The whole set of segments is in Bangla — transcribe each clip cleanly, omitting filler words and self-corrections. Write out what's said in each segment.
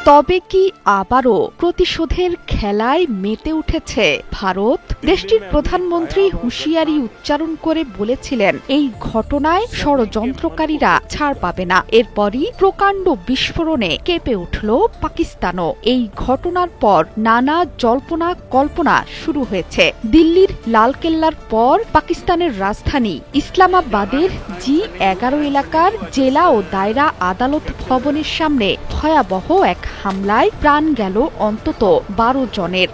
তবে কি আবারও প্রতিশোধের খেলায় মেতে উঠেছে ভারত? দেশটির প্রধানমন্ত্রী হুঁশিয়ারি উচ্চারণ করে বলেছিলেন, এই ঘটনায় ষড়যন্ত্রকারীরা ছাড় পাবে না। এরপরই প্রকাণ্ড বিস্ফোরণে কেঁপে উঠল পাকিস্তানও। এই ঘটনার পর নানা জল্পনা কল্পনা শুরু হয়েছে। দিল্লির লালকেল্লার পর পাকিস্তানের রাজধানী ইসলামাবাদের G11 এলাকার জেলা ও দায়রা আদালত ভবনের সামনে ভয়াবহ এক হামলায় প্রাণ গেল অন্তত 12 জনের।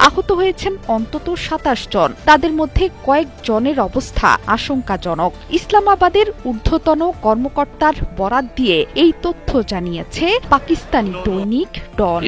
আহত হয়েছেন অন্তত 27 জন। তাদের মধ্যে কয়েকজনের অবস্থা আশঙ্কাজনক। ইসলামাবাদের ঊর্ধ্বতন কর্মকর্তার বরাত দিয়ে এই তথ্য জানিয়েছে পাকিস্তানি দৈনিক ডন।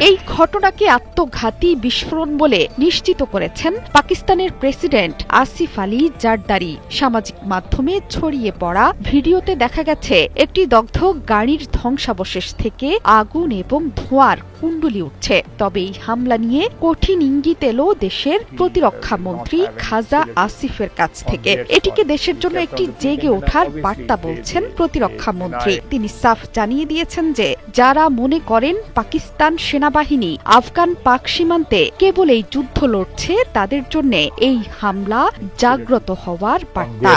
এই ঘটনাকে আত্মঘাতী বিস্ফোরণ বলে নিশ্চিত করেছেন পাকিস্তানের প্রেসিডেন্ট আসিফ আলী জারদারি। সামাজিক মাধ্যমে ছড়িয়ে পড়া ভিডিওতে দেখা গেছে একটি দগ্ধ গাড়ির ধ্বংসাবশেষ থেকে আগুন এবং ধোঁয়ার কুণ্ডলি উঠছে। তবে এই হামলা নিয়ে কঠিন ইঙ্গিত এলো দেশের প্রতিরক্ষা মন্ত্রী খাজা আসিফের কাছ থেকে। এটিকে দেশের জন্য একটি জেগে ওঠার বার্তা বলছেন প্রতিরক্ষা মন্ত্রী। তিনি সাফ জানিয়ে দিয়েছেন যে যারা মনে করেন পাকিস্তান সেনাবাহিনী আফগান পাক সীমান্তে কেবল এই যুদ্ধ লড়ছে, তাদের জন্য এই হামলা জাগ্রত হওয়ার বার্তা।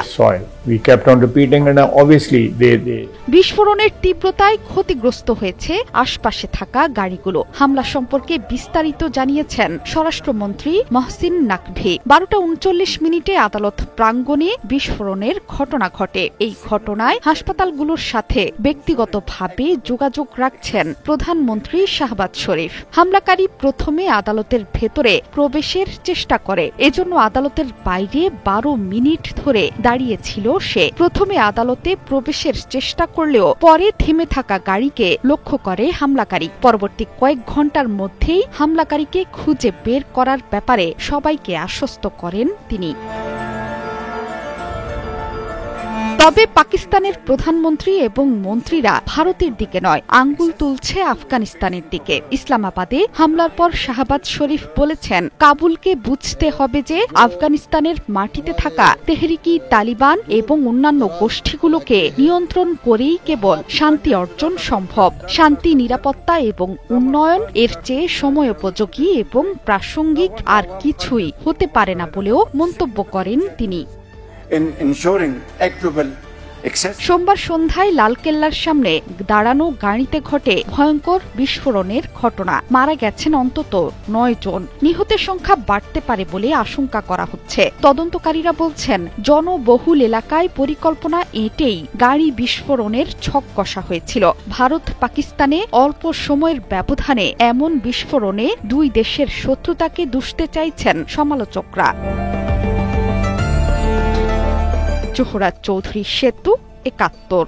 বিস্ফোরণের তীব্রতায় ক্ষতিগ্রস্ত হয়েছে আশপাশে থাকা গাড়িগুলো। হামলা সম্পর্কে বিস্তারিত জানিয়েছেন স্বরাষ্ট্রমন্ত্রী মহসিন নাকভি। 12:39 আদালত প্রাঙ্গণে বিস্ফোরণের ঘটনা ঘটে। এই ঘটনায় হাসপাতালগুলোর সাথে ব্যক্তিগতভাবে যোগাযোগ রাখছেন প্রধানমন্ত্রী শাহবাজ শরীফ। হামলাকারী প্রথমে আদালতের ভেতরে প্রবেশের চেষ্টা করে, এজন্য আদালতের বাইরে 12 মিনিট ধরে দাঁড়িয়েছিল সে। প্রথমে আদালতে প্রবেশের চেষ্টা করলেও পরে থেমে থাকা গাড়িকে লক্ষ্য করে হামলাকারী। পরবর্তী কয়েক ঘন্টার মধ্যেই হামলাকারীকে খুঁজে বের করার ব্যাপারে সবাইকে আশ্বস্ত করেন তিনি। তবে পাকিস্তানের প্রধানমন্ত্রী এবং মন্ত্রীরা ভারতের দিকে নয়, আঙ্গুল তুলছে আফগানিস্তানের দিকে। ইসলামাবাদে হামলার পর শাহবাজ শরীফ বলেছেন, কাবুলকে বুঝতে হবে যে আফগানিস্তানের মাটিতে থাকা তেহরিকি তালিবান এবং অন্যান্য গোষ্ঠীগুলোকে নিয়ন্ত্রণ করেই কেবল শান্তি অর্জন সম্ভব। শান্তি, নিরাপত্তা এবং উন্নয়ন এর চেয়ে সময়োপযোগী এবং প্রাসঙ্গিক আর কিছুই হতে পারে না বলেও মন্তব্য করেন তিনি। সোমবার সন্ধ্যায় লালকেল্লার সামনে দাঁড়ানো গাড়িতে ঘটে ভয়ঙ্কর বিস্ফোরণের ঘটনা। মারা গেছেন অন্তত 9 জন। নিহতের সংখ্যা বাড়তে পারে বলে আশঙ্কা করা হচ্ছে। তদন্তকারীরা বলছেন, জনবহুল এলাকায় পরিকল্পনা এঁটেই গাড়ি বিস্ফোরণের ছক কষা হয়েছিল। ভারত পাকিস্তানে অল্প সময়ের ব্যবধানে এমন বিস্ফোরণে দুই দেশের শত্রুতাকে দুষতে চাইছেন সমালোচকরা। জোহরা চৌধুরী, সেতু, 71।